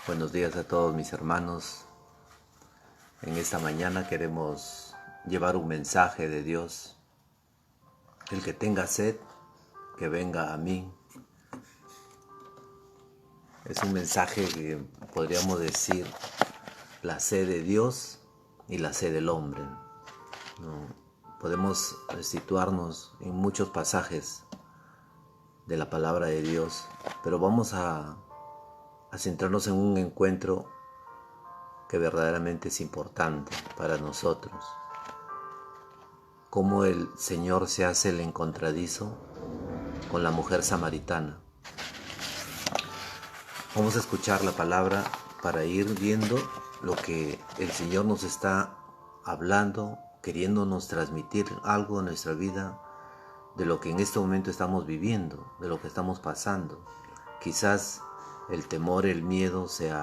Buenos días a todos mis hermanos. En esta mañana queremos llevar un mensaje de Dios. El que tenga sed, que venga a mí. Es un mensaje que podríamos decir la sed de Dios y la sed del hombre. Podemos situarnos en muchos pasajes de la palabra de Dios, pero vamos a centrarnos en un encuentro que verdaderamente es importante para nosotros. Cómo el Señor se hace el encontradizo con la mujer samaritana. Vamos a escuchar la palabra para ir viendo lo que el Señor nos está hablando, queriéndonos transmitir algo en nuestra vida, de lo que en este momento estamos viviendo, de lo que estamos pasando. Quizás el temor, el miedo se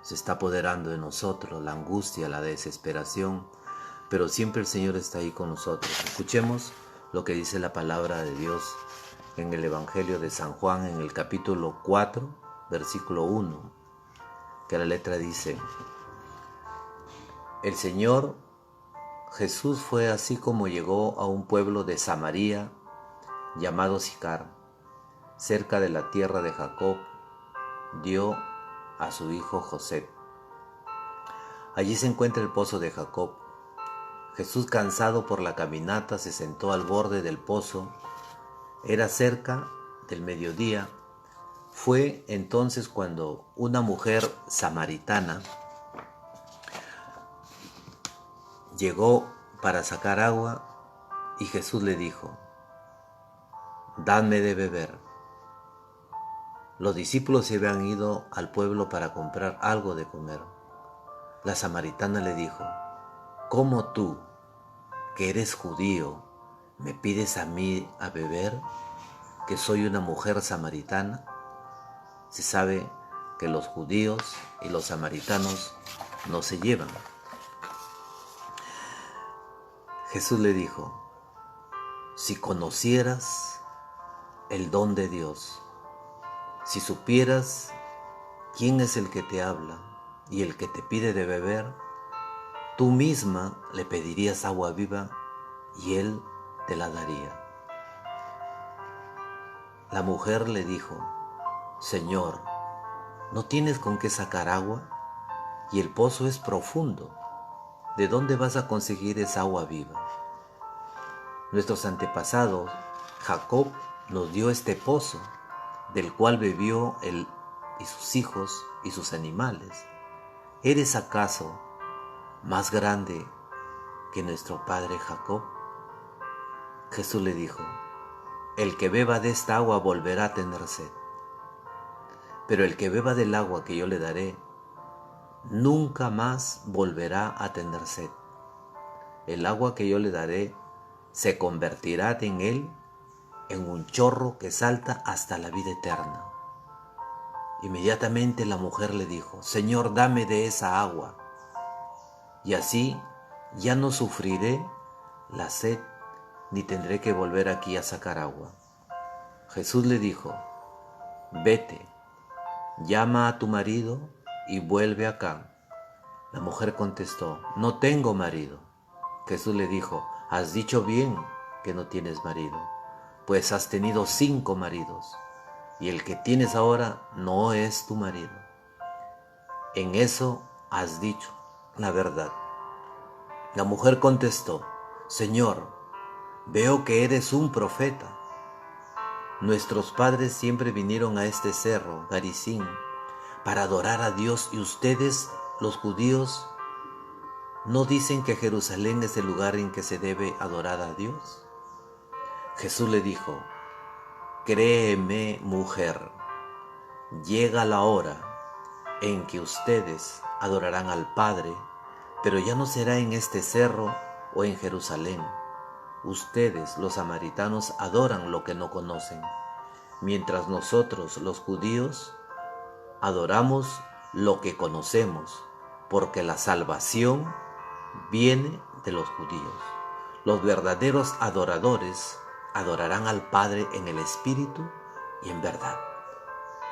está apoderando de nosotros, la angustia, la desesperación, pero siempre el Señor está ahí con nosotros. Escuchemos lo que dice la palabra de Dios en el Evangelio de San Juan, en el capítulo 4, versículo 1, que la letra dice: El Señor Jesús fue así como llegó a un pueblo de Samaria llamado Sicar, cerca de la tierra de Jacob, dio a su hijo José. Allí se encuentra el pozo de Jacob. Jesús, cansado por la caminata, se sentó al borde del pozo. Era cerca del mediodía. Fue entonces cuando una mujer samaritana llegó para sacar agua y Jesús le dijo: «Dadme de beber». Los discípulos se habían ido al pueblo para comprar algo de comer. La samaritana le dijo: «¿Cómo tú, que eres judío, me pides a mí a beber, que soy una mujer samaritana?» Se sabe que los judíos y los samaritanos no se llevan. Jesús le dijo: «Si conocieras el don de Dios, si supieras quién es el que te habla y el que te pide de beber, tú misma le pedirías agua viva y él te la daría». La mujer le dijo: «Señor, ¿no tienes con qué sacar agua? Y el pozo es profundo. ¿De dónde vas a conseguir esa agua viva? Nuestros antepasados, Jacob, nos dio este pozo, del cual bebió él y sus hijos y sus animales. ¿Eres acaso más grande que nuestro padre Jacob?» Jesús le dijo: «El que beba de esta agua volverá a tener sed, pero el que beba del agua que yo le daré, nunca más volverá a tener sed. El agua que yo le daré se convertirá en él en un chorro que salta hasta la vida eterna». Inmediatamente la mujer le dijo: «Señor, dame de esa agua, y así ya no sufriré la sed, ni tendré que volver aquí a sacar agua». Jesús le dijo: «Vete, llama a tu marido y vuelve acá». La mujer contestó: «No tengo marido». Jesús le dijo: «Has dicho bien que no tienes marido, pues has tenido 5 maridos, y el que tienes ahora no es tu marido. En eso has dicho la verdad». La mujer contestó: «Señor, veo que eres un profeta. Nuestros padres siempre vinieron a este cerro, Garizim, para adorar a Dios, y ustedes, los judíos, ¿no dicen que Jerusalén es el lugar en que se debe adorar a Dios?». Jesús le dijo: «Créeme, mujer, llega la hora en que ustedes adorarán al Padre, pero ya no será en este cerro o en Jerusalén. Ustedes, los samaritanos, adoran lo que no conocen, mientras nosotros, los judíos, adoramos lo que conocemos, porque la salvación viene de los judíos. Los verdaderos adoradores adorarán al Padre en el Espíritu y en verdad».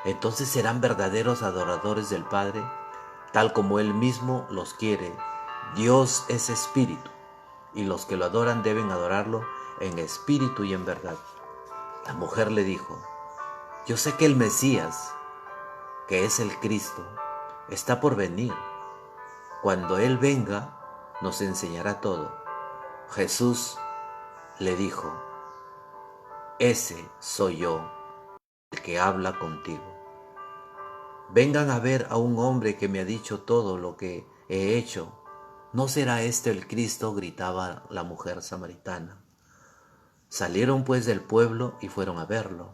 Entonces serán verdaderos adoradores del Padre, tal como Él mismo los quiere. Dios es espíritu, y los que lo adoran deben adorarlo en espíritu y en verdad. La mujer le dijo: yo sé que el Mesías, que es el Cristo, está por venir. Cuando Él venga, nos enseñará todo. Jesús le dijo: ese soy yo, el que habla contigo. Vengan a ver a un hombre que me ha dicho todo lo que he hecho. ¿No será este el Cristo?, gritaba la mujer samaritana. Salieron pues del pueblo y fueron a verlo.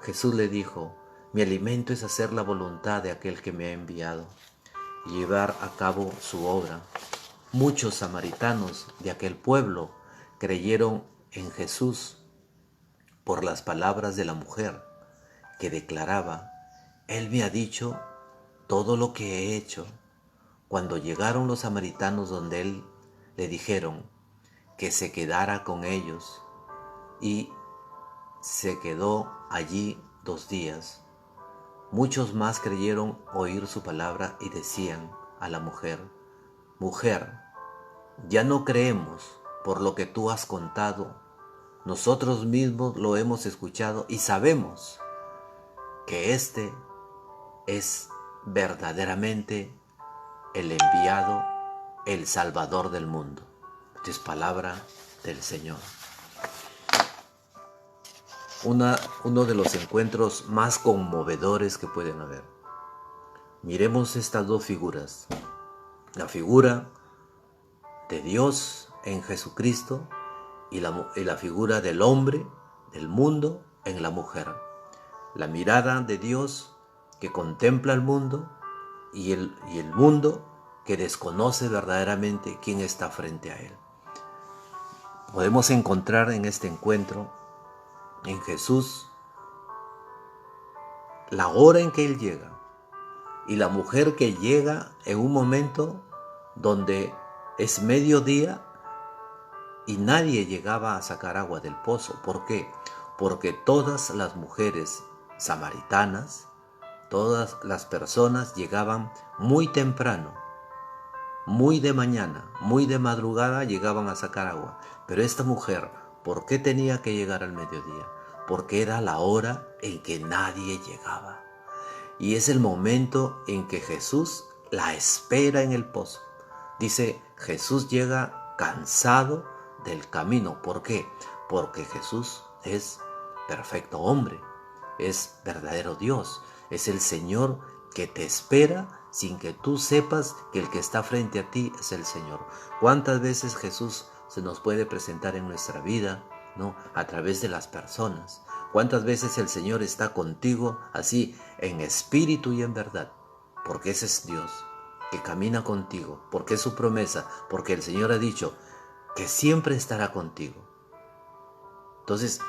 Jesús le dijo: mi alimento es hacer la voluntad de aquel que me ha enviado y llevar a cabo su obra. Muchos samaritanos de aquel pueblo creyeron en Jesús por las palabras de la mujer, que declaraba: Él me ha dicho todo lo que he hecho. Cuando llegaron los samaritanos donde Él, le dijeron que se quedara con ellos, y se quedó allí 2 días. Muchos más creyeron oír su palabra y decían a la mujer: mujer, ya no creemos por lo que tú has contado. Nosotros mismos lo hemos escuchado y sabemos que este es verdaderamente el enviado, el Salvador del mundo. Esta es palabra del Señor. Uno de los encuentros más conmovedores que pueden haber. Miremos estas 2 figuras. La figura de Dios en Jesucristo y la figura del hombre, del mundo, en la mujer. La mirada de Dios que contempla el mundo y el mundo que desconoce verdaderamente quién está frente a él. Podemos encontrar en este encuentro, en Jesús, la hora en que Él llega y la mujer que llega en un momento donde es mediodía y nadie llegaba a sacar agua del pozo. ¿Por qué? Porque todas las mujeres samaritanas, todas las personas llegaban muy temprano, muy de mañana, muy de madrugada, llegaban a sacar agua. Pero esta mujer, ¿por qué tenía que llegar al mediodía? Porque era la hora en que nadie llegaba. Y es el momento en que Jesús la espera en el pozo. Dice, Jesús llega cansado del camino. ¿Por qué? Porque Jesús es perfecto hombre, es verdadero Dios, es el Señor que te espera sin que tú sepas que el que está frente a ti es el Señor. ¿Cuántas veces Jesús se nos puede presentar en nuestra vida, ¿no?, a través de las personas? ¿Cuántas veces el Señor está contigo así, en espíritu y en verdad? Porque ese es Dios, que camina contigo, porque es su promesa, porque el Señor ha dicho que siempre estará contigo. Entonces,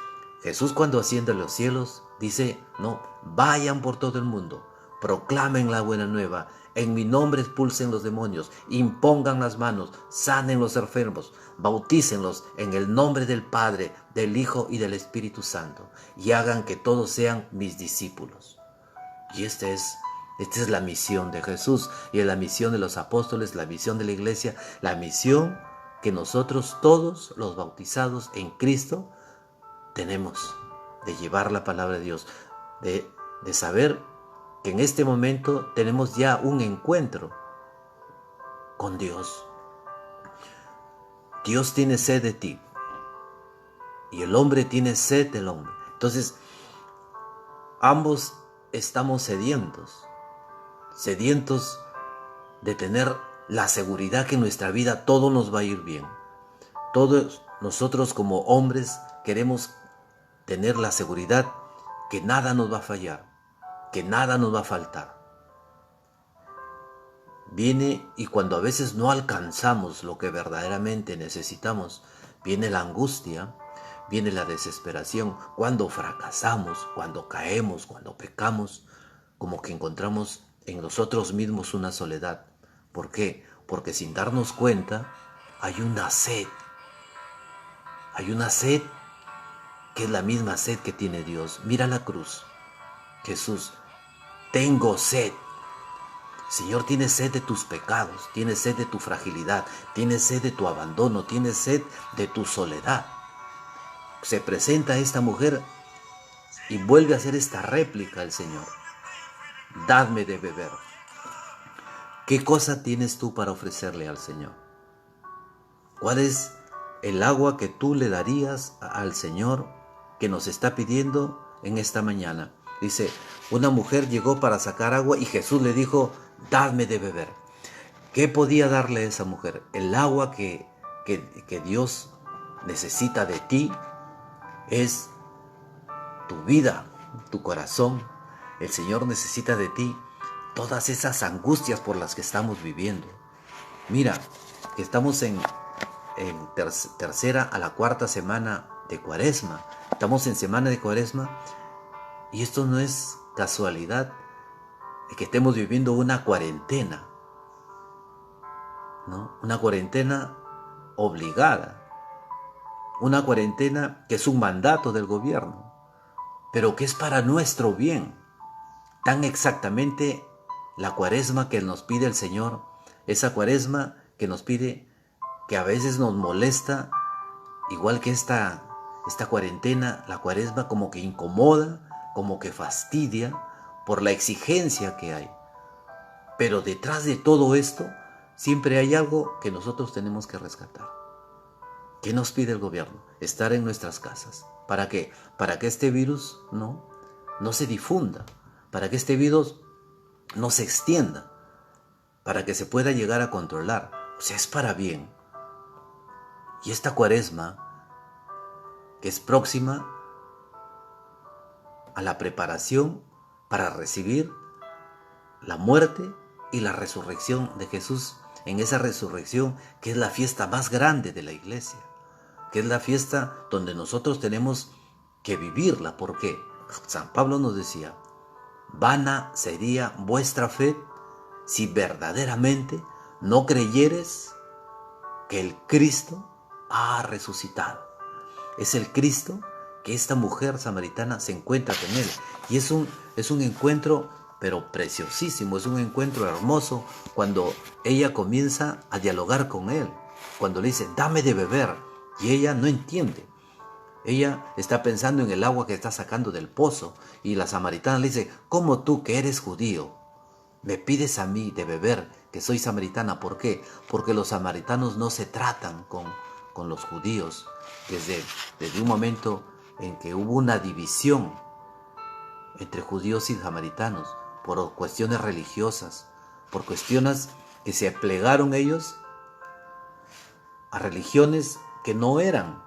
Jesús, cuando asciende a los cielos, dice, no, vayan por todo el mundo, proclamen la buena nueva, en mi nombre expulsen los demonios, impongan las manos, sanen los enfermos, bautícenlos en el nombre del Padre, del Hijo y del Espíritu Santo, y hagan que todos sean mis discípulos. Y esta es la misión de Jesús, y es la misión de los apóstoles, la misión de la iglesia, la misión que nosotros todos los bautizados en Cristo tenemos, de llevar la palabra de Dios, de saber que en este momento tenemos ya un encuentro con Dios. Dios tiene sed de ti y el hombre tiene sed del hombre. Entonces, ambos estamos sedientos de tener la seguridad que en nuestra vida todo nos va a ir bien. Todos nosotros como hombres queremos tener la seguridad que nada nos va a fallar, que nada nos va a faltar. Viene, y cuando a veces no alcanzamos lo que verdaderamente necesitamos, viene la angustia, viene la desesperación. Cuando fracasamos, cuando caemos, cuando pecamos, como que encontramos en nosotros mismos una soledad. ¿Por qué? Porque sin darnos cuenta hay una sed. Hay una sed que es la misma sed que tiene Dios. Mira la cruz. Jesús tengo sed. Señor, tienes sed de tus pecados, tienes sed de tu fragilidad, tienes sed de tu abandono, tienes sed de tu soledad. Se presenta esta mujer y vuelve a hacer esta réplica al Señor. Dadme de beber. ¿Qué cosa tienes tú para ofrecerle al Señor? ¿Cuál es el agua que tú le darías al Señor que nos está pidiendo en esta mañana? Dice, una mujer llegó para sacar agua y Jesús le dijo, dadme de beber. ¿Qué podía darle esa mujer? El agua que Dios necesita de ti es tu vida, tu corazón. El Señor necesita de ti todas esas angustias por las que estamos viviendo. Mira, estamos en tercera a la cuarta semana de Cuaresma. Estamos en semana de Cuaresma y esto no es casualidad de que estemos viviendo una cuarentena, ¿no? Una cuarentena obligada, una cuarentena que es un mandato del gobierno, pero que es para nuestro bien. Tan exactamente la Cuaresma que nos pide el Señor, esa Cuaresma que nos pide, que a veces nos molesta, igual que esta cuarentena, la Cuaresma como que incomoda, como que fastidia por la exigencia que hay. Pero detrás de todo esto, siempre hay algo que nosotros tenemos que rescatar. ¿Qué nos pide el gobierno? Estar en nuestras casas. ¿Para qué? Para que este virus no se difunda, para que este virus no se extienda, para que se pueda llegar a controlar. O sea, es para bien. Y esta Cuaresma, que es próxima a la preparación para recibir la muerte y la resurrección de Jesús, en esa resurrección que es la fiesta más grande de la iglesia, que es la fiesta donde nosotros tenemos que vivirla, porque San Pablo nos decía, vana sería vuestra fe si verdaderamente no creyeres que el Cristo ha resucitado. Es el Cristo que esta mujer samaritana se encuentra con él. Y es un encuentro, pero preciosísimo, es un encuentro hermoso cuando ella comienza a dialogar con él. Cuando le dice, dame de beber. Y ella no entiende. Ella está pensando en el agua que está sacando del pozo. Y la samaritana le dice, ¿cómo tú que eres judío me pides a mí de beber, que soy samaritana? ¿Por qué? Porque los samaritanos no se tratan con los judíos. Desde un momento en que hubo una división entre judíos y samaritanos, por cuestiones religiosas, por cuestiones que se plegaron ellos a religiones que no eran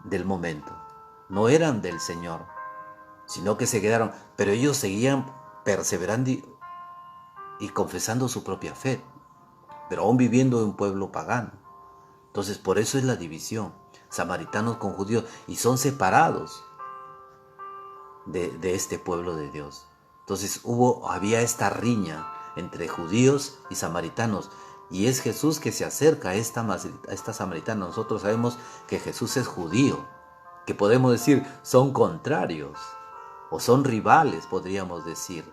del momento, no eran del Señor, sino que se quedaron, pero ellos seguían perseverando y confesando su propia fe, pero aún viviendo en un pueblo pagano. Entonces por eso es la división, samaritanos con judíos, y son separados de este pueblo de Dios. Entonces había esta riña entre judíos y samaritanos, y es Jesús que se acerca a esta samaritana. Nosotros sabemos que Jesús es judío, que podemos decir son contrarios o son rivales, podríamos decir,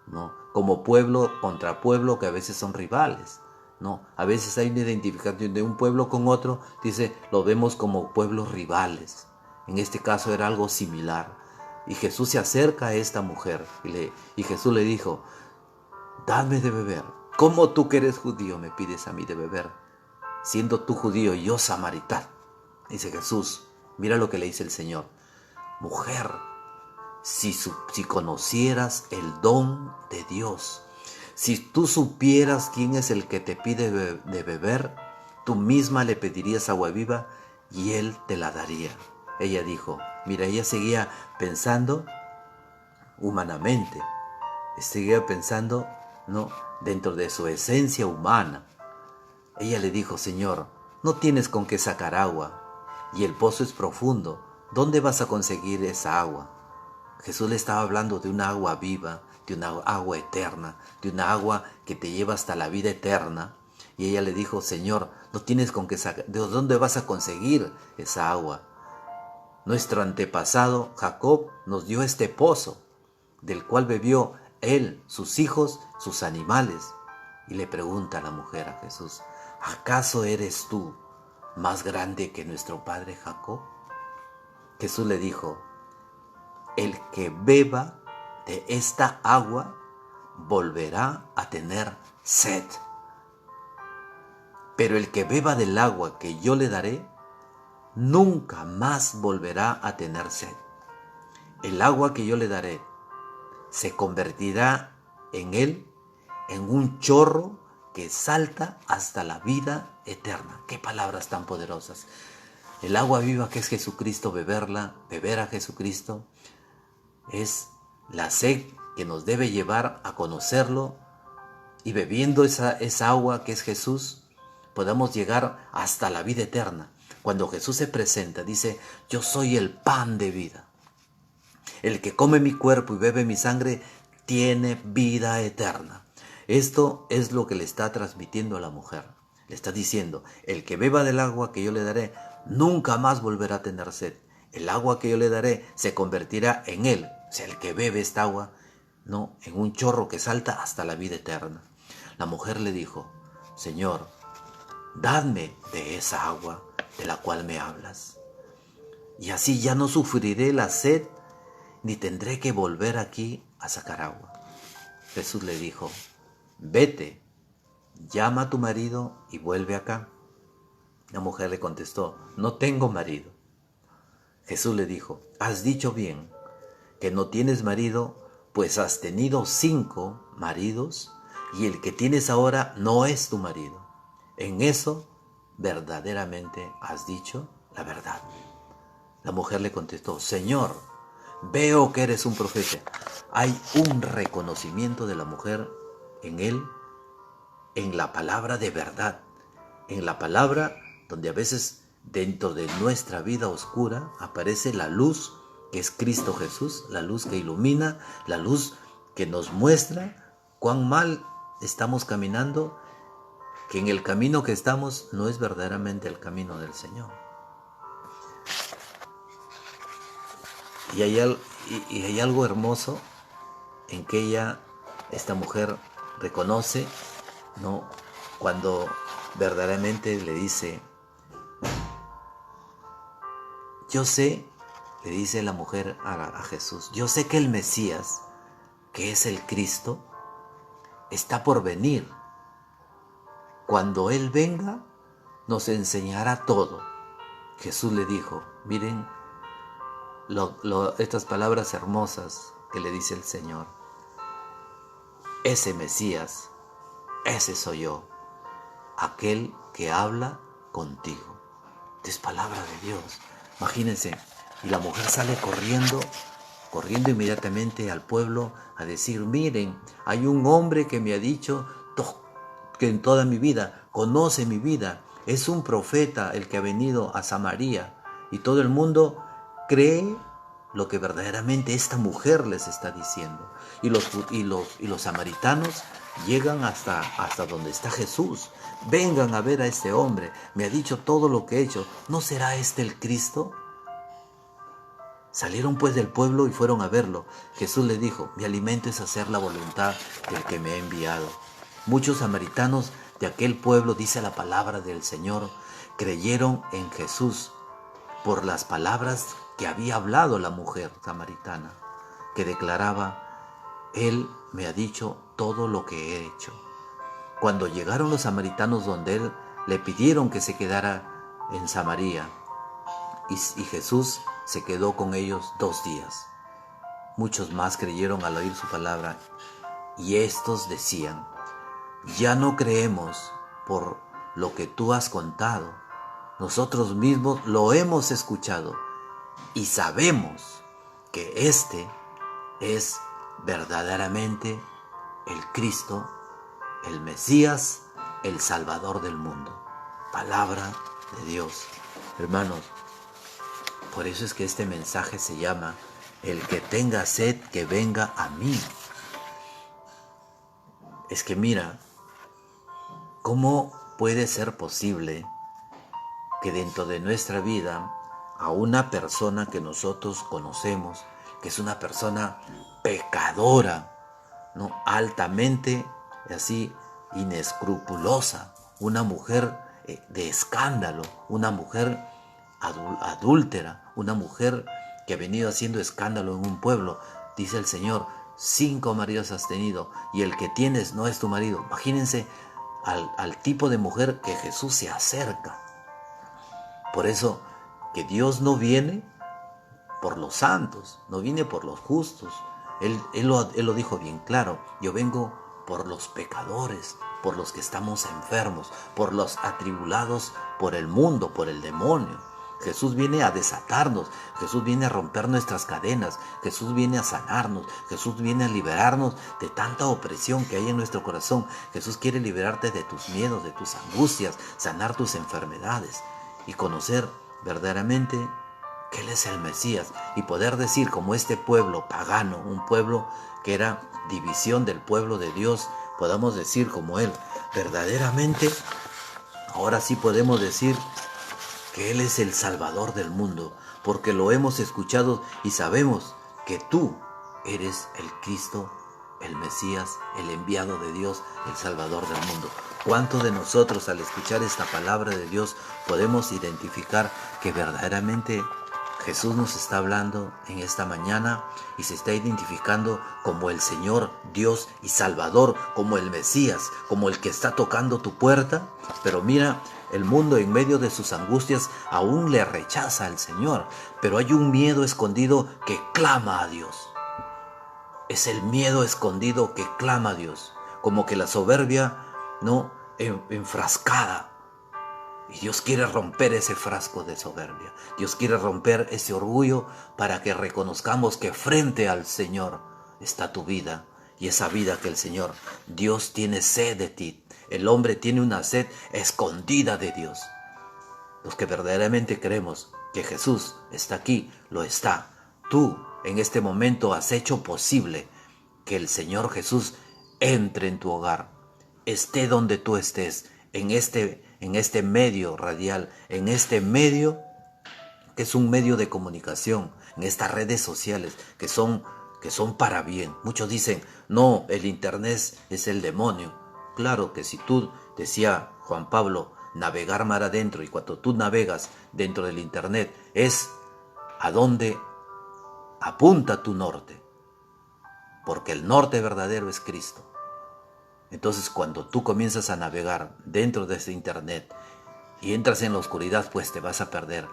¿no? Como pueblo contra pueblo, que a veces son rivales, ¿no? A veces hay una identificación de un pueblo con otro, dice, lo vemos como pueblos rivales. En este caso era algo similar. Y Jesús se acerca a esta mujer y Jesús le dijo, dame de beber. ¿Cómo tú que eres judío me pides a mí de beber? Siendo tú judío y yo samaritano. Dice Jesús, mira lo que le dice el Señor. Mujer, si conocieras el don de Dios, si tú supieras quién es el que te pide de beber, tú misma le pedirías agua viva y él te la daría. Ella dijo, mira, ella seguía pensando humanamente, seguía pensando, ¿no?, dentro de su esencia humana. Ella le dijo, Señor, no tienes con qué sacar agua y el pozo es profundo. ¿Dónde vas a conseguir esa agua? Jesús le estaba hablando de una agua viva, de una agua eterna, de una agua que te lleva hasta la vida eterna. Y ella le dijo, Señor, no tienes con qué sacar, ¿de dónde vas a conseguir esa agua? Nuestro antepasado Jacob nos dio este pozo, del cual bebió él, sus hijos, sus animales. Y le pregunta a la mujer a Jesús, ¿acaso eres tú más grande que nuestro padre Jacob? Jesús le dijo, el que beba de esta agua volverá a tener sed. Pero el que beba del agua que yo le daré, nunca más volverá a tener sed. El agua que yo le daré se convertirá en él en un chorro que salta hasta la vida eterna. Qué palabras tan poderosas. El agua viva que es Jesucristo, beber a Jesucristo, es la sed que nos debe llevar a conocerlo, y bebiendo esa agua que es Jesús, podamos llegar hasta la vida eterna. Cuando Jesús se presenta, dice, yo soy el pan de vida. El que come mi cuerpo y bebe mi sangre tiene vida eterna. Esto es lo que le está transmitiendo a la mujer. Le está diciendo, el que beba del agua que yo le daré, nunca más volverá a tener sed. El agua que yo le daré se convertirá en él. O sea, el que bebe esta agua, no, en un chorro que salta hasta la vida eterna. La mujer le dijo, Señor, dadme de esa agua de la cual me hablas, y así ya no sufriré la sed, ni tendré que volver aquí a sacar agua. Jesús le dijo, vete, llama a tu marido y vuelve acá. La mujer le contestó, no tengo marido. Jesús le dijo, has dicho bien, que no tienes marido, pues has tenido 5 maridos, y el que tienes ahora no es tu marido. En eso verdaderamente has dicho la verdad. La mujer le contestó, Señor, veo que eres un profeta. Hay un reconocimiento de la mujer en él, en la palabra de verdad, en la palabra donde a veces dentro de nuestra vida oscura aparece la luz que es Cristo Jesús, la luz que ilumina, la luz que nos muestra cuán mal estamos caminando, que en el camino que estamos no es verdaderamente el camino del Señor. Y hay algo hermoso en que esta mujer reconoce, ¿no? Cuando verdaderamente le dice, yo sé, le dice la mujer a Jesús, yo sé que el Mesías, que es el Cristo, está por venir. Cuando Él venga, nos enseñará todo. Jesús le dijo, miren estas palabras hermosas que le dice el Señor. Ese Mesías, ese soy yo, aquel que habla contigo. Es palabra de Dios. Imagínense, y la mujer sale corriendo inmediatamente al pueblo a decir, miren, hay un hombre que me ha dicho que en toda mi vida, conoce mi vida, es un profeta el que ha venido a Samaria, y todo el mundo cree lo que verdaderamente esta mujer les está diciendo. Y los samaritanos llegan hasta donde está Jesús. Vengan a ver a este hombre, me ha dicho todo lo que he hecho. ¿No será este el Cristo? Salieron pues del pueblo y fueron a verlo. Jesús les dijo, mi alimento es hacer la voluntad del que me ha enviado. Muchos samaritanos de aquel pueblo, dice la palabra del Señor, creyeron en Jesús por las palabras que había hablado la mujer samaritana, que declaraba, Él me ha dicho todo lo que he hecho. Cuando llegaron los samaritanos donde Él, le pidieron que se quedara en Samaria, y Jesús se quedó con ellos 2 días. Muchos más creyeron al oír su palabra, y estos decían, ya no creemos por lo que tú has contado. Nosotros mismos lo hemos escuchado y sabemos que este es verdaderamente el Cristo, el Mesías, el Salvador del mundo. Palabra de Dios. Hermanos, por eso es que este mensaje se llama, el que tenga sed, que venga a mí. Es que mira, ¿cómo puede ser posible que dentro de nuestra vida a una persona que nosotros conocemos, que es una persona pecadora, ¿no? Altamente, así, inescrupulosa, una mujer de escándalo, una mujer adúltera, una mujer que ha venido haciendo escándalo en un pueblo. Dice el Señor, 5 maridos has tenido y el que tienes no es tu marido. Imagínense al tipo de mujer que Jesús se acerca. Por eso que Dios no viene por los santos, no viene por los justos. Él lo dijo bien claro, yo vengo por los pecadores, por los que estamos enfermos, por los atribulados por el mundo, por el demonio. Jesús viene a desatarnos, Jesús viene a romper nuestras cadenas, Jesús viene a sanarnos, Jesús viene a liberarnos de tanta opresión que hay en nuestro corazón. Jesús quiere liberarte de tus miedos, de tus angustias, sanar tus enfermedades y conocer verdaderamente que Él es el Mesías y poder decir como este pueblo pagano, un pueblo que era división del pueblo de Dios, podamos decir como Él, verdaderamente, ahora sí podemos decir que Él es el Salvador del mundo, porque lo hemos escuchado y sabemos que tú eres el Cristo, el Mesías, el enviado de Dios, el Salvador del mundo. ¿Cuántos de nosotros al escuchar esta palabra de Dios podemos identificar que verdaderamente Jesús nos está hablando en esta mañana y se está identificando como el Señor, Dios y Salvador, como el Mesías, como el que está tocando tu puerta? Pero mira, el mundo en medio de sus angustias aún le rechaza al Señor, pero hay un miedo escondido que clama a Dios. Es el miedo escondido que clama a Dios, como que la soberbia, ¿no?, enfrascada. Y Dios quiere romper ese frasco de soberbia. Dios quiere romper ese orgullo para que reconozcamos que frente al Señor está tu vida. Y esa vida que el Señor, Dios tiene sed de ti. El hombre tiene una sed escondida de Dios. Los que verdaderamente creemos que Jesús está aquí, lo está. Tú en este momento has hecho posible que el Señor Jesús entre en tu hogar, esté donde tú estés, en este medio radial, en este medio que es un medio de comunicación, en estas redes sociales que son para bien. Muchos dicen, no, el internet es el demonio. Claro que si tú, decía Juan Pablo, navegar mar adentro, y cuando tú navegas dentro del internet es a donde apunta tu norte, porque el norte verdadero es Cristo. Entonces cuando tú comienzas a navegar dentro de ese internet y entras en la oscuridad, pues te vas a perder.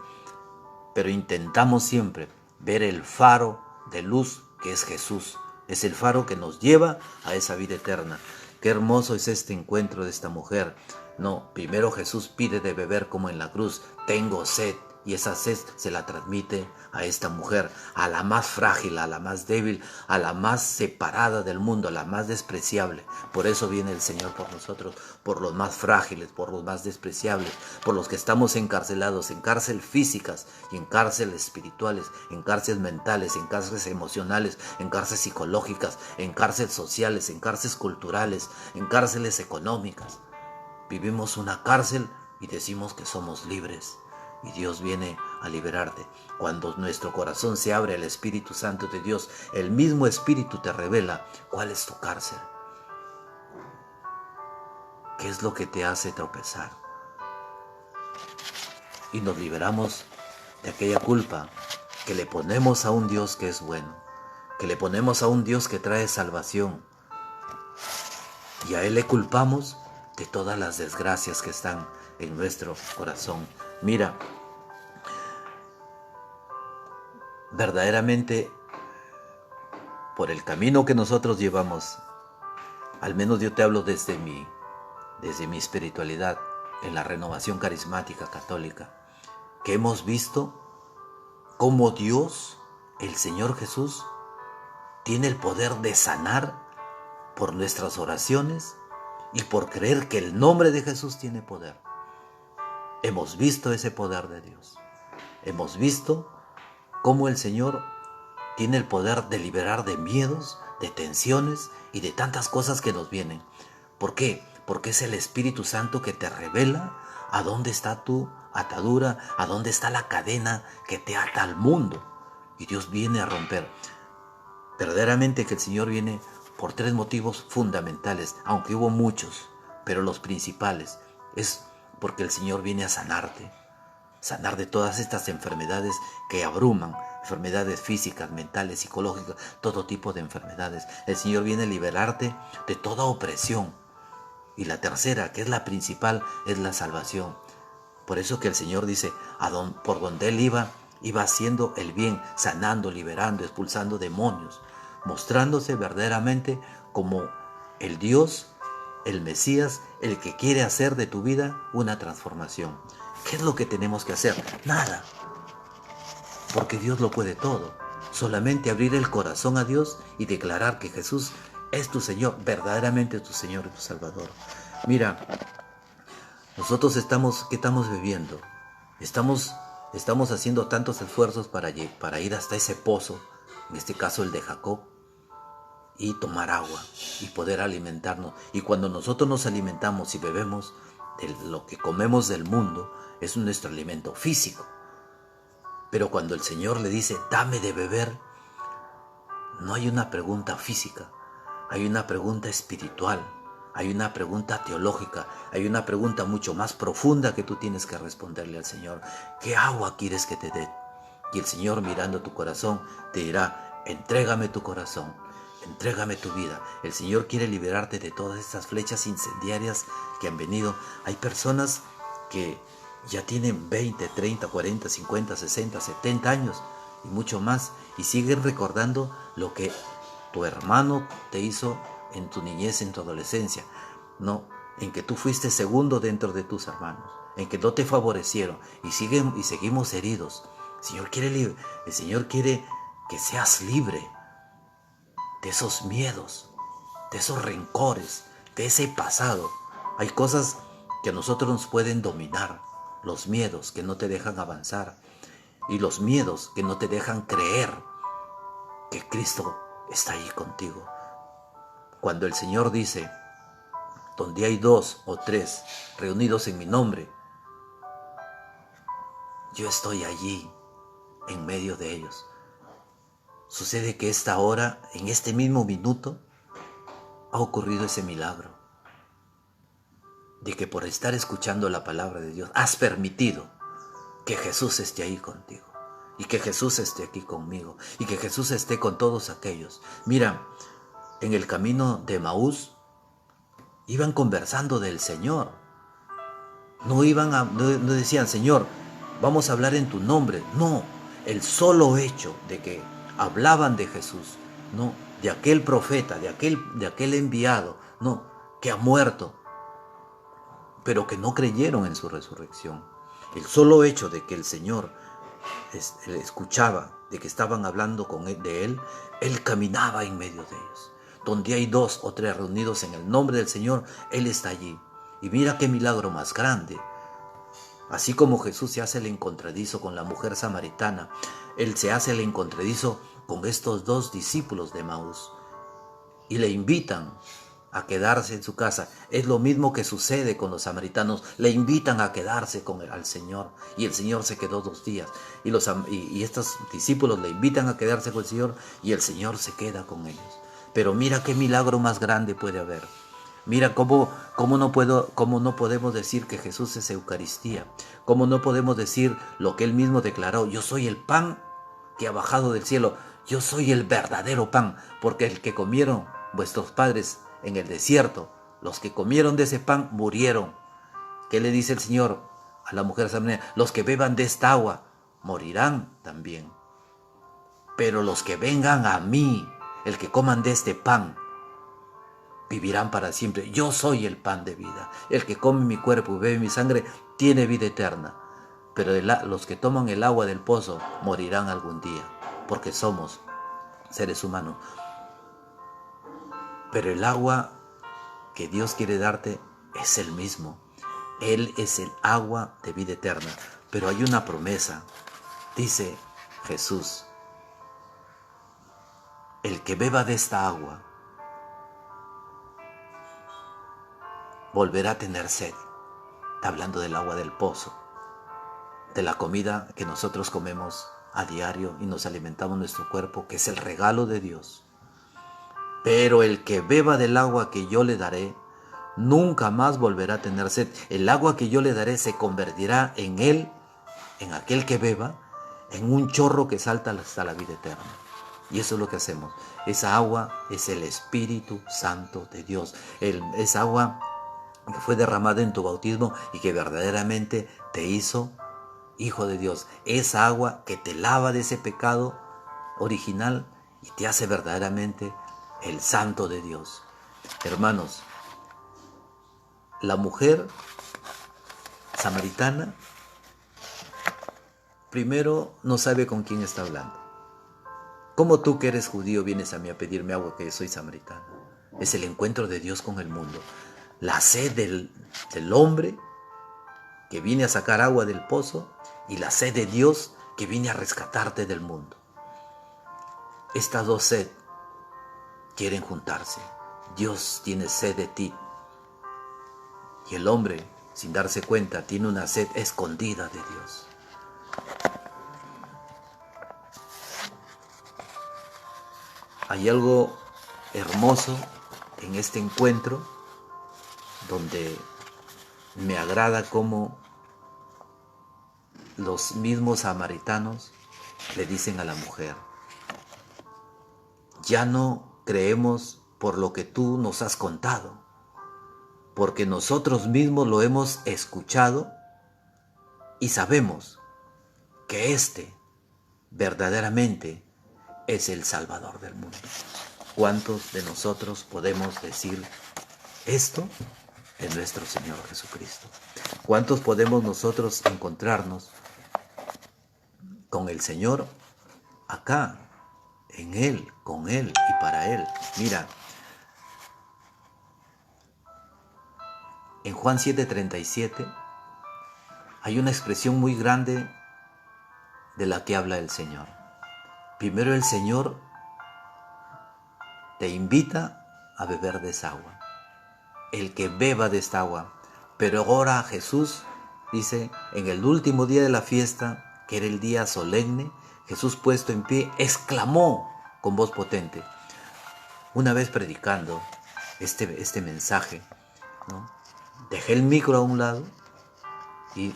Pero intentamos siempre ver el faro de luz que es Jesús. Es el faro que nos lleva a esa vida eterna. Qué hermoso es este encuentro de esta mujer. No, primero Jesús pide de beber como en la cruz. Tengo sed. Y esa sed se la transmite a esta mujer, a la más frágil, a la más débil, a la más separada del mundo, a la más despreciable. Por eso viene el Señor por nosotros, por los más frágiles, por los más despreciables, por los que estamos encarcelados, en cárcel físicas y en cárceles espirituales, en cárceles mentales, en cárceles emocionales, en cárceles psicológicas, en cárceles sociales, en cárceles culturales, en cárceles económicas. Vivimos una cárcel y decimos que somos libres. Y Dios viene a liberarte. Cuando nuestro corazón se abre al Espíritu Santo de Dios, el mismo Espíritu te revela cuál es tu cárcel. ¿Qué es lo que te hace tropezar? Y nos liberamos de aquella culpa que le ponemos a un Dios que es bueno, que le ponemos a un Dios que trae salvación. Y a Él le culpamos de todas las desgracias que están en nuestro corazón. Mira, verdaderamente, por el camino que nosotros llevamos, al menos yo te hablo desde mi espiritualidad, en la renovación carismática católica, que hemos visto cómo Dios, el Señor Jesús, tiene el poder de sanar por nuestras oraciones y por creer que el nombre de Jesús tiene poder. Hemos visto ese poder de Dios. Hemos visto cómo el Señor tiene el poder de liberar de miedos, de tensiones y de tantas cosas que nos vienen. ¿Por qué? Porque es el Espíritu Santo que te revela a dónde está tu atadura, a dónde está la cadena que te ata al mundo. Y Dios viene a romper. Verdaderamente que el Señor viene por tres motivos fundamentales, aunque hubo muchos, pero los principales es porque el Señor viene a sanarte, sanar de todas estas enfermedades que abruman, enfermedades físicas, mentales, psicológicas, todo tipo de enfermedades. El Señor viene a liberarte de toda opresión. Y la tercera, que es la principal, es la salvación. Por eso que el Señor dice, por donde Él iba haciendo el bien, sanando, liberando, expulsando demonios, mostrándose verdaderamente como el Dios, el Mesías, el que quiere hacer de tu vida una transformación. ¿Qué es lo que tenemos que hacer? Nada, porque Dios lo puede todo. Solamente abrir el corazón a Dios y declarar que Jesús es tu Señor, verdaderamente tu Señor y tu Salvador. Mira, nosotros ¿qué estamos viviendo? Estamos haciendo tantos esfuerzos para ir hasta ese pozo, en este caso el de Jacob, y tomar agua y poder alimentarnos. Y cuando nosotros nos alimentamos y bebemos de lo que comemos del mundo, es nuestro alimento físico. Pero cuando el Señor le dice, dame de beber, no hay una pregunta física, hay una pregunta espiritual, hay una pregunta teológica, hay una pregunta mucho más profunda que tú tienes que responderle al Señor. ¿Qué agua quieres que te dé? Y el Señor, mirando tu corazón, te dirá, entrégame tu corazón, entrégame tu vida. El Señor quiere liberarte de todas estas flechas incendiarias que han venido. Hay personas que ya tienen 20, 30, 40, 50, 60, 70 años y mucho más, y siguen recordando lo que tu hermano te hizo en tu niñez, en tu adolescencia, no, en que tú fuiste segundo dentro de tus hermanos, en que no te favorecieron y seguimos heridos. El Señor quiere que seas libre de esos miedos, de esos rencores, de ese pasado. Hay cosas que a nosotros nos pueden dominar, los miedos que no te dejan avanzar y los miedos que no te dejan creer que Cristo está ahí contigo. Cuando el Señor dice, donde hay 2 o 3 reunidos en mi nombre, yo estoy allí en medio de ellos. Sucede que esta hora, en este mismo minuto, ha ocurrido ese milagro de que por estar escuchando la palabra de Dios has permitido que Jesús esté ahí contigo y que Jesús esté aquí conmigo y que Jesús esté con todos aquellos. Mira, en el camino de Emaús iban conversando del Señor. No decían, Señor, vamos a hablar en tu nombre. No, el solo hecho de que hablaban de Jesús, no, de aquel profeta, de aquel enviado, no, que ha muerto, pero que no creyeron en su resurrección. El solo hecho de que el Señor escuchaba, de que estaban hablando de Él caminaba en medio de ellos. Donde hay 2 o 3 reunidos en el nombre del Señor, Él está allí. Y mira qué milagro más grande. Así como Jesús se hace el encontradizo con la mujer samaritana, Él se hace el encontradizo con estos 2 discípulos de Emaús y le invitan a quedarse en su casa. Es lo mismo que sucede con los samaritanos. Le invitan a quedarse al Señor y el Señor se quedó 2 días. Y estos discípulos le invitan a quedarse con el Señor y el Señor se queda con ellos. Pero mira qué milagro más grande puede haber. Mira cómo no podemos decir que Jesús es Eucaristía. Cómo no podemos decir lo que Él mismo declaró. Yo soy el pan que ha bajado del cielo. Yo soy el verdadero pan. Porque el que comieron vuestros padres en el desierto, los que comieron de ese pan murieron. ¿Qué le dice el Señor a la mujer samaritana? Los que beban de esta agua morirán también. Pero los que vengan a mí, el que coman de este pan, vivirán para siempre. Yo soy el pan de vida. El que come mi cuerpo y bebe mi sangre tiene vida eterna. Pero los que toman el agua del pozo morirán algún día, porque somos seres humanos. Pero el agua que Dios quiere darte es el mismo. Él es el agua de vida eterna. Pero hay una promesa. Dice Jesús, el que beba de esta agua volverá a tener sed. Está hablando del agua del pozo, de la comida que nosotros comemos a diario y nos alimentamos nuestro cuerpo, que es el regalo de Dios. Pero el que beba del agua que yo le daré, nunca más volverá a tener sed. El agua que yo le daré se convertirá en él, en aquel que beba, en un chorro que salta hasta la vida eterna. Y eso es lo que hacemos. Esa agua es el Espíritu Santo de Dios. Esa agua que fue derramada en tu bautismo y que verdaderamente te hizo hijo de Dios. Esa agua que te lava de ese pecado original y te hace verdaderamente el santo de Dios. Hermanos, la mujer samaritana primero no sabe con quién está hablando. ¿Cómo tú que eres judío vienes a mí a pedirme agua que soy samaritano? Es el encuentro de Dios con el mundo. La sed del hombre que viene a sacar agua del pozo y la sed de Dios que viene a rescatarte del mundo. Estas dos sed quieren juntarse. Dios tiene sed de ti. Y el hombre, sin darse cuenta, tiene una sed escondida de Dios. Hay algo hermoso en este encuentro donde me agrada cómo los mismos samaritanos le dicen a la mujer: ya no creemos por lo que tú nos has contado, porque nosotros mismos lo hemos escuchado y sabemos que este verdaderamente es el Salvador del mundo. ¿Cuántos de nosotros podemos decir esto en nuestro Señor Jesucristo? ¿Cuántos podemos nosotros encontrarnos con el Señor acá, en Él, con Él y para Él? Mira, en Juan 7:37 hay una expresión muy grande de la que habla el Señor. Primero el Señor te invita a beber de esa agua. El que beba de esta agua. Pero ahora Jesús dice, en el último día de la fiesta, que era el día solemne, Jesús puesto en pie, exclamó con voz potente. Una vez predicando este mensaje, ¿no?, dejé el micro a un lado y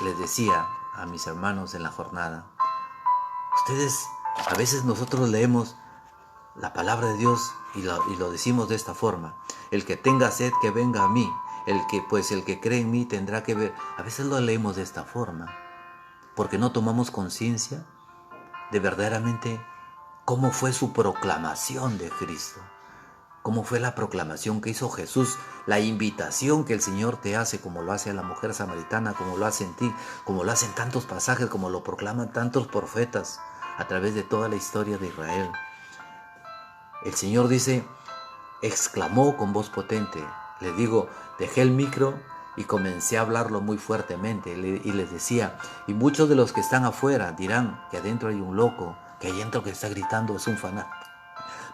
les decía a mis hermanos en la jornada: ustedes, a veces nosotros leemos la palabra de Dios y lo decimos de esta forma: el que tenga sed, que venga a mí. El que cree en mí tendrá que ver. A veces lo leemos de esta forma porque no tomamos conciencia de verdaderamente cómo fue su proclamación de Cristo, cómo fue la proclamación que hizo Jesús, la invitación que el Señor te hace, como lo hace a la mujer samaritana, como lo hace en ti, como lo hacen tantos pasajes, como lo proclaman tantos profetas a través de toda la historia de Israel. El Señor dice, exclamó con voz potente. Les digo, dejé el micro y comencé a hablarlo muy fuertemente y les decía, y muchos de los que están afuera dirán que adentro hay un loco, que ahí adentro que está gritando es un fanático.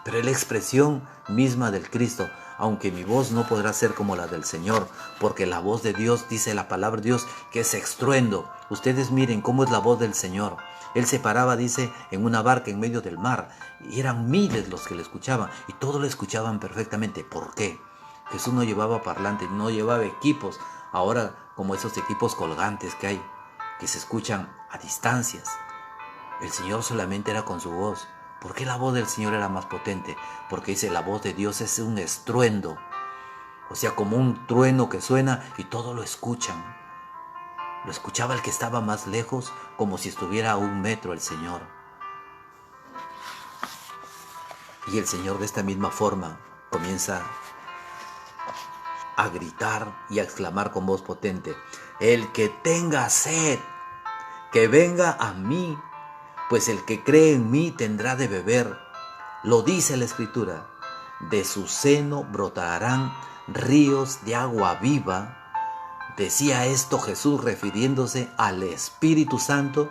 Pero es la expresión misma del Cristo, aunque mi voz no podrá ser como la del Señor, porque la voz de Dios, dice la palabra de Dios, que es estruendo. Ustedes miren cómo es la voz del Señor. Él se paraba, dice, en una barca en medio del mar, y eran miles los que le escuchaban, y todos le escuchaban perfectamente. ¿Por qué? Jesús no llevaba parlantes, no llevaba equipos, ahora como esos equipos colgantes que hay, que se escuchan a distancias. El Señor solamente era con su voz. ¿Por qué la voz del Señor era más potente? Porque dice, la voz de Dios es un estruendo, o sea, como un trueno que suena y todos lo escuchan. Lo escuchaba el que estaba más lejos, como si estuviera a 1 metro el Señor. Y el Señor de esta misma forma comienza a gritar y a exclamar con voz potente: el que tenga sed, que venga a mí, pues el que cree en mí tendrá de beber. Lo dice la Escritura: de su seno brotarán ríos de agua viva. Decía esto Jesús refiriéndose al Espíritu Santo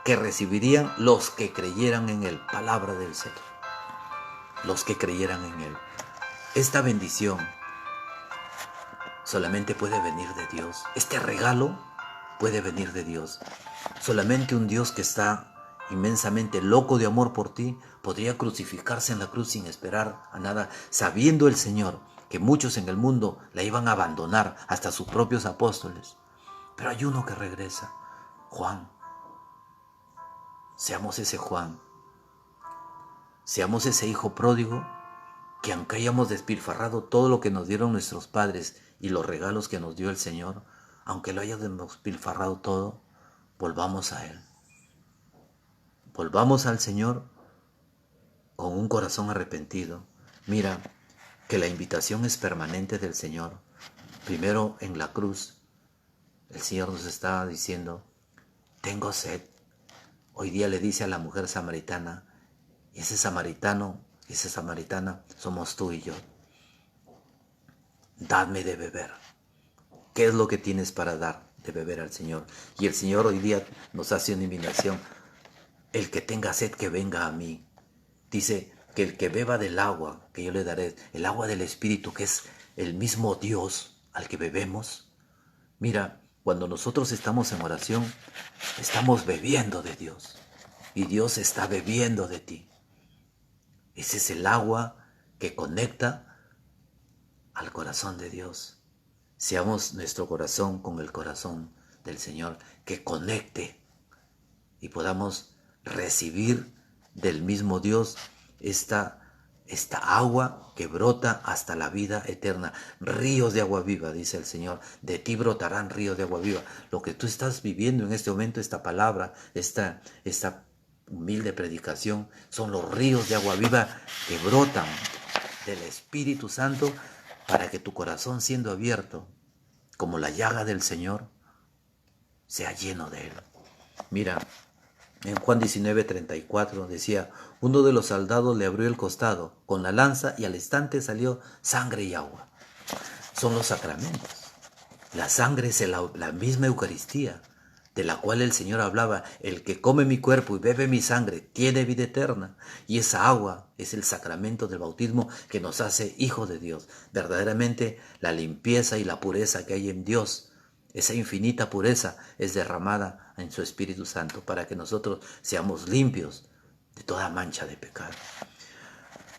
que recibirían los que creyeran en Él. Palabra del Señor. Los que creyeran en Él. Esta bendición solamente puede venir de Dios. Este regalo puede venir de Dios. Solamente un Dios que está inmensamente loco de amor por ti, podría crucificarse en la cruz sin esperar a nada, sabiendo el Señor que muchos en el mundo la iban a abandonar, hasta sus propios apóstoles. Pero hay uno que regresa, Juan. Seamos ese Juan, seamos ese hijo pródigo que aunque hayamos despilfarrado todo lo que nos dieron nuestros padres y los regalos que nos dio el Señor, aunque lo hayamos despilfarrado todo, volvamos a Él. Volvamos al Señor con un corazón arrepentido. Mira que la invitación es permanente del Señor. Primero en la cruz, el Señor nos está diciendo, tengo sed. Hoy día le dice a la mujer samaritana, y ese samaritano, esa samaritana somos tú y yo. Dadme de beber. ¿Qué es lo que tienes para dar de beber al Señor? Y el Señor hoy día nos hace una invitación. El que tenga sed, que venga a mí. Dice que el que beba del agua que yo le daré, el agua del Espíritu, que es el mismo Dios al que bebemos. Mira, cuando nosotros estamos en oración, estamos bebiendo de Dios. Y Dios está bebiendo de ti. Ese es el agua que conecta al corazón de Dios. Seamos nuestro corazón con el corazón del Señor, que conecte y podamos recibir del mismo Dios esta agua que brota hasta la vida eterna. Ríos de agua viva, dice el Señor, de ti brotarán ríos de agua viva. Lo que tú estás viviendo en este momento, esta palabra, esta humilde predicación, son los ríos de agua viva que brotan del Espíritu Santo para que tu corazón, siendo abierto como la llaga del Señor, sea lleno de Él. Mira, en Juan 19:34 decía, uno de los soldados le abrió el costado con la lanza y al instante salió sangre y agua. Son los sacramentos. La sangre es la misma Eucaristía, de la cual el Señor hablaba, el que come mi cuerpo y bebe mi sangre tiene vida eterna. Y esa agua es el sacramento del bautismo que nos hace hijos de Dios. Verdaderamente la limpieza y la pureza que hay en Dios, esa infinita pureza es derramada en su Espíritu Santo para que nosotros seamos limpios de toda mancha de pecado.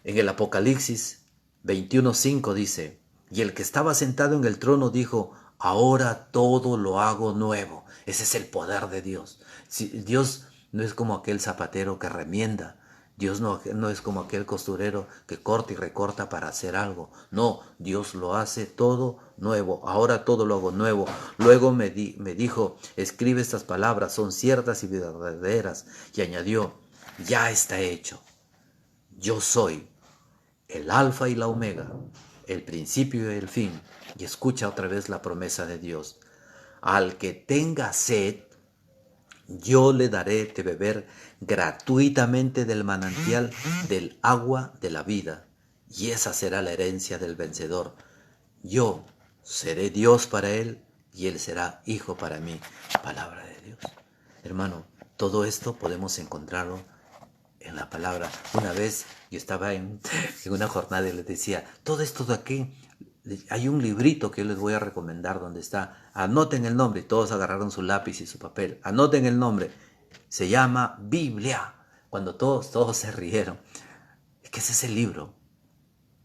En el Apocalipsis 21:5 dice, y el que estaba sentado en el trono dijo, ahora todo lo hago nuevo. Ese es el poder de Dios. Dios no es como aquel zapatero que remienda. Dios no es como aquel costurero que corta y recorta para hacer algo. No, Dios lo hace todo nuevo. Ahora todo lo hago nuevo. Luego me dijo, escribe estas palabras, son ciertas y verdaderas. Y añadió, ya está hecho. Yo soy el alfa y la omega, el principio y el fin. Y escucha otra vez la promesa de Dios. Al que tenga sed, yo le daré de beber gratuitamente del manantial del agua de la vida. Y esa será la herencia del vencedor. Yo seré Dios para él y él será hijo para mí. Palabra de Dios. Hermano, todo esto podemos encontrarlo en la palabra. Una vez yo estaba en una jornada y les decía, todo esto de aquí, hay un librito que yo les voy a recomendar donde está, anoten el nombre, y todos agarraron su lápiz y su papel, anoten el nombre, se llama Biblia. Cuando todos se rieron, es que ese es el libro,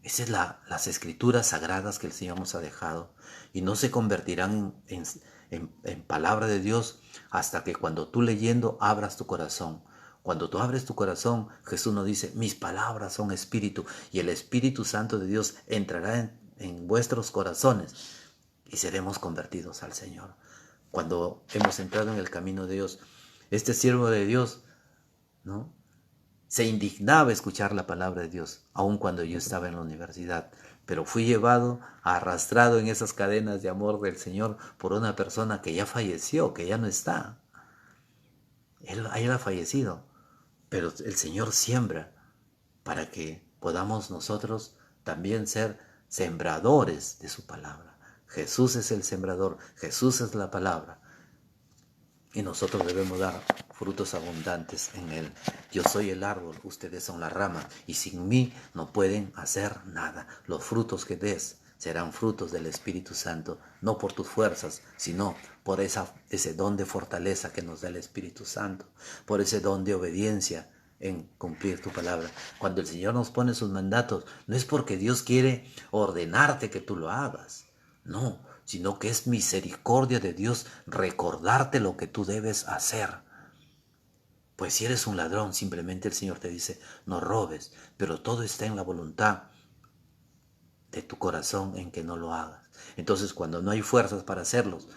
esas son las escrituras sagradas que el Señor nos ha dejado y no se convertirán en palabra de Dios hasta que cuando tú leyendo abras tu corazón. Cuando tú abres tu corazón, Jesús nos dice, mis palabras son espíritu y el Espíritu Santo de Dios entrará en vuestros corazones y seremos convertidos al Señor. Cuando hemos entrado en el camino de Dios, este siervo de Dios, ¿no?, se indignaba escuchar la palabra de Dios, aun cuando yo estaba en la universidad, pero fui llevado, arrastrado en esas cadenas de amor del Señor por una persona que ya falleció, que ya no está. Él ha fallecido, pero el Señor siembra para que podamos nosotros también ser sembradores de su palabra. Jesús es el sembrador, Jesús es la palabra. Y nosotros debemos dar frutos abundantes en Él. Yo soy el árbol, ustedes son las ramas, y sin mí no pueden hacer nada. Los frutos que des serán frutos del Espíritu Santo, no por tus fuerzas, sino por ese don de fortaleza que nos da el Espíritu Santo, por ese don de obediencia en cumplir tu palabra. Cuando el Señor nos pone sus mandatos, no es porque Dios quiere ordenarte que tú lo hagas, no, sino que es misericordia de Dios recordarte lo que tú debes hacer. Pues si eres un ladrón, simplemente el Señor te dice, no robes, pero todo está en la voluntad de tu corazón en que no lo hagas. Entonces, cuando no hay fuerzas para hacerlos,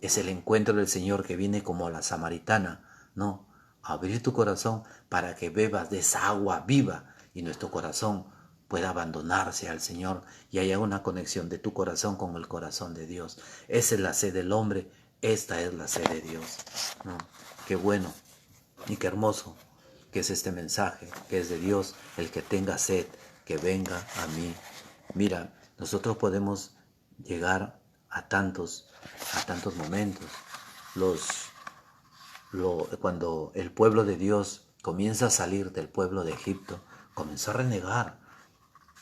es el encuentro del Señor que viene como a la samaritana, ¿no? Abrir tu corazón para que bebas de esa agua viva y nuestro corazón pueda abandonarse al Señor y haya una conexión de tu corazón con el corazón de Dios. Esa es la sed del hombre, esta es la sed de Dios, ¿no? Qué bueno y qué hermoso que es este mensaje, que es de Dios. El que tenga sed, que venga a mí. Mira, nosotros podemos llegar a tantos momentos. Cuando el pueblo de Dios comienza a salir del pueblo de Egipto, comenzó a renegar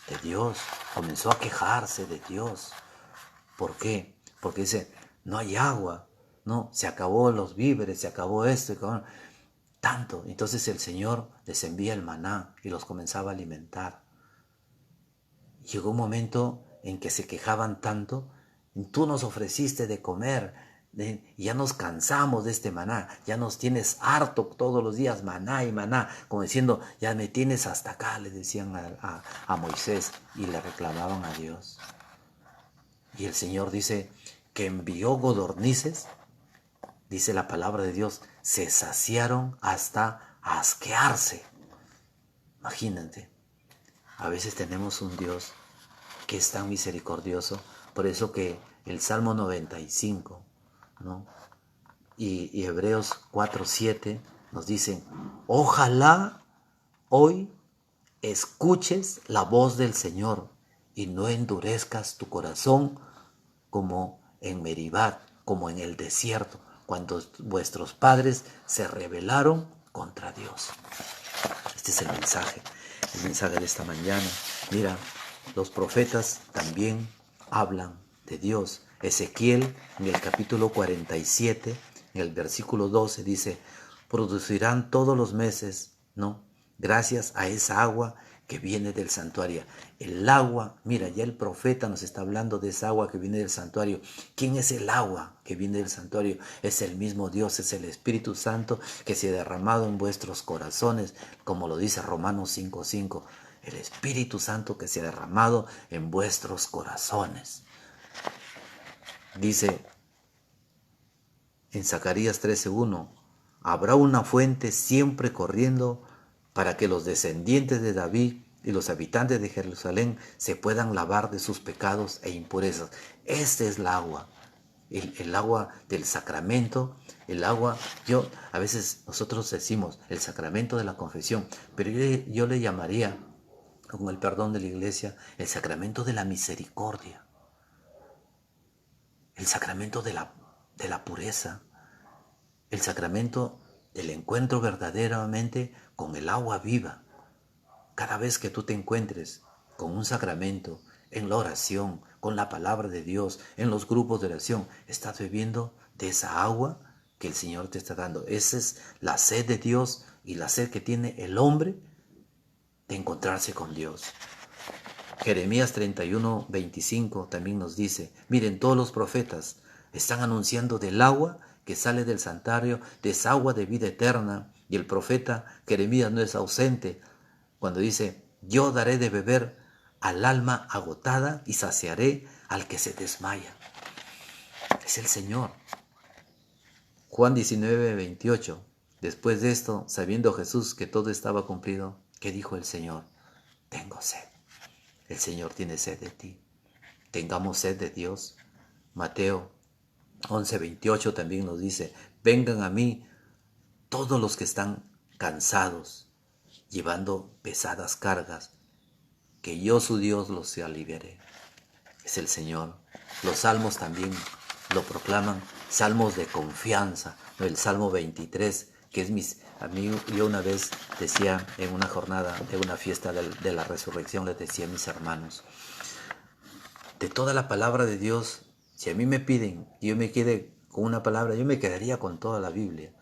de Dios, comenzó a quejarse de Dios. ¿Por qué? Porque dice, no hay agua, no, se acabó los víveres, se acabó esto, tanto. Entonces el Señor les envía el maná y los comenzaba a alimentar. Llegó un momento en que se quejaban tanto, tú nos ofreciste de comer, ya nos cansamos de este maná, ya nos tienes harto todos los días maná y maná, como diciendo, ya me tienes hasta acá, le decían a Moisés, y le reclamaban a Dios. Y el Señor dice que envió codornices, dice la palabra de Dios, se saciaron hasta asquearse. Imagínate, a veces tenemos un Dios que es tan misericordioso, por eso que el Salmo 95, ¿no? y Hebreos 4:7 nos dicen, ojalá hoy escuches la voz del Señor y no endurezcas tu corazón como en Meribá, como en el desierto, cuando vuestros padres se rebelaron contra Dios. Este es el mensaje de esta mañana. Mira, los profetas también hablan de Dios. Ezequiel, en el capítulo 47, en el versículo 12, dice, producirán todos los meses, ¿no? Gracias a esa agua que viene del santuario. El agua, mira, ya el profeta nos está hablando de esa agua que viene del santuario. ¿Quién es el agua que viene del santuario? Es el mismo Dios, es el Espíritu Santo que se ha derramado en vuestros corazones, como lo dice Romanos 5:5. El Espíritu Santo que se ha derramado en vuestros corazones. Dice en Zacarías 13:1, habrá una fuente siempre corriendo para que los descendientes de David y los habitantes de Jerusalén se puedan lavar de sus pecados e impurezas. Esta es el agua, el agua del sacramento, el agua, a veces nosotros decimos el sacramento de la confesión, pero yo le llamaría, con el perdón de la iglesia, el sacramento de la misericordia, el sacramento de la pureza, el sacramento del encuentro verdaderamente con el agua viva. Cada vez que tú te encuentres con un sacramento, en la oración, con la palabra de Dios, en los grupos de oración, estás bebiendo de esa agua que el Señor te está dando. Esa es la sed de Dios y la sed que tiene el hombre de encontrarse con Dios. Jeremías 31:25 también nos dice, miren, todos los profetas están anunciando del agua que sale del santuario, de esa agua de vida eterna, y el profeta Jeremías no es ausente cuando dice, yo daré de beber al alma agotada y saciaré al que se desmaya. Es el Señor. Juan 19:28. Después de esto, sabiendo Jesús que todo estaba cumplido, ¿qué dijo el Señor? Tengo sed. El Señor tiene sed de ti. Tengamos sed de Dios. Mateo 11:28 también nos dice, vengan a mí todos los que están cansados, llevando pesadas cargas, que yo su Dios los aliviaré. Es el Señor. Los salmos también lo proclaman, salmos de confianza. El Salmo 23, que es yo una vez decía en una jornada de una fiesta de la resurrección, les decía a mis hermanos, De toda la palabra de Dios, si a mí me piden que yo me quede con una palabra, yo me quedaría con toda la Biblia.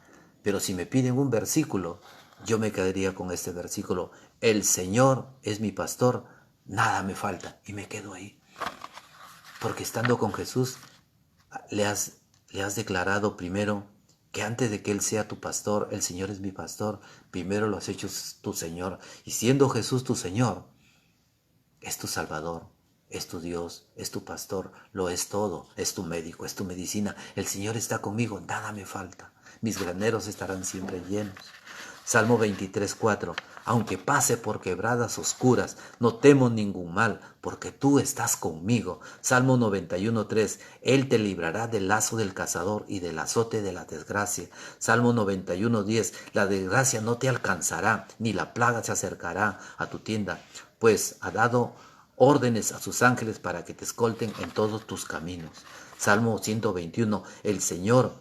Pero si me piden un versículo, yo me quedaría con este versículo. El Señor es mi pastor, nada me falta. Y me quedo ahí. Porque estando con Jesús, le has declarado primero que antes de que Él sea tu pastor, el Señor es mi pastor, primero lo has hecho tu Señor. Y siendo Jesús tu Señor, es tu Salvador, es tu Dios, es tu pastor, lo es todo, es tu médico, es tu medicina. El Señor está conmigo, nada me falta. Mis graneros estarán siempre llenos. Salmo 23:4. Aunque pase por quebradas oscuras, no temo ningún mal, porque tú estás conmigo. Salmo 91:3. Él te librará del lazo del cazador y del azote de la desgracia. Salmo 91:10. La desgracia no te alcanzará, ni la plaga se acercará a tu tienda, pues ha dado órdenes a sus ángeles para que te escolten en todos tus caminos. Salmo 121. El Señor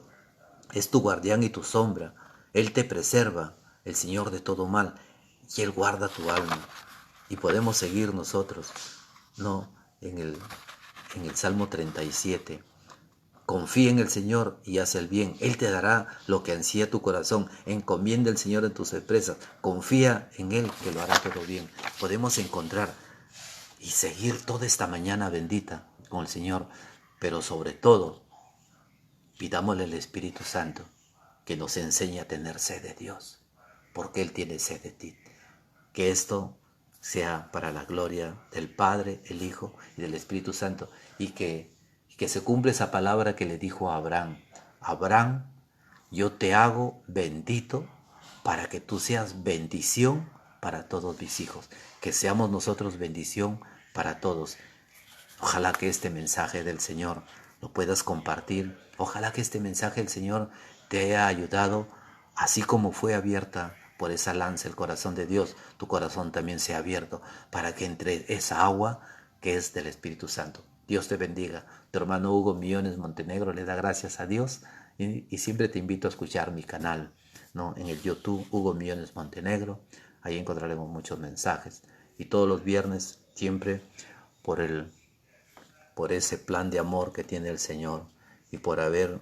es tu guardián y tu sombra. Él te preserva, el Señor, de todo mal, y Él guarda tu alma. Y podemos seguir nosotros, ¿no? En el Salmo 37. Confía en el Señor y haz el bien. Él te dará lo que ansía tu corazón. Encomienda al Señor en tus empresas. Confía en Él, que lo hará todo bien. Podemos encontrar y seguir toda esta mañana bendita con el Señor, pero sobre todo, pidámosle al Espíritu Santo que nos enseñe a tener sed de Dios, porque Él tiene sed de ti. Que esto sea para la gloria del Padre, el Hijo y del Espíritu Santo, y que se cumpla esa palabra que le dijo a Abraham. Abraham, yo te hago bendito para que tú seas bendición para todos mis hijos. Que seamos nosotros bendición para todos. Ojalá que este mensaje del Señor lo puedas compartir. Ojalá que este mensaje del Señor te haya ayudado, así como fue abierta por esa lanza el corazón de Dios, tu corazón también sea abierto para que entre esa agua que es del Espíritu Santo. Dios te bendiga. Tu hermano Hugo Millones Montenegro le da gracias a Dios y siempre te invito a escuchar mi canal, ¿no? En el YouTube Hugo Millones Montenegro. Ahí encontraremos muchos mensajes. Y todos los viernes, siempre por ese plan de amor que tiene el Señor y por haber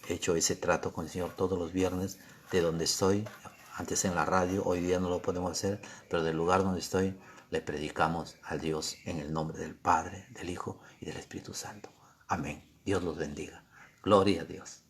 hecho ese trato con el Señor todos los viernes de donde estoy, antes en la radio, hoy día no lo podemos hacer, pero del lugar donde estoy le predicamos al Dios en el nombre del Padre, del Hijo y del Espíritu Santo. Amén. Dios los bendiga. Gloria a Dios.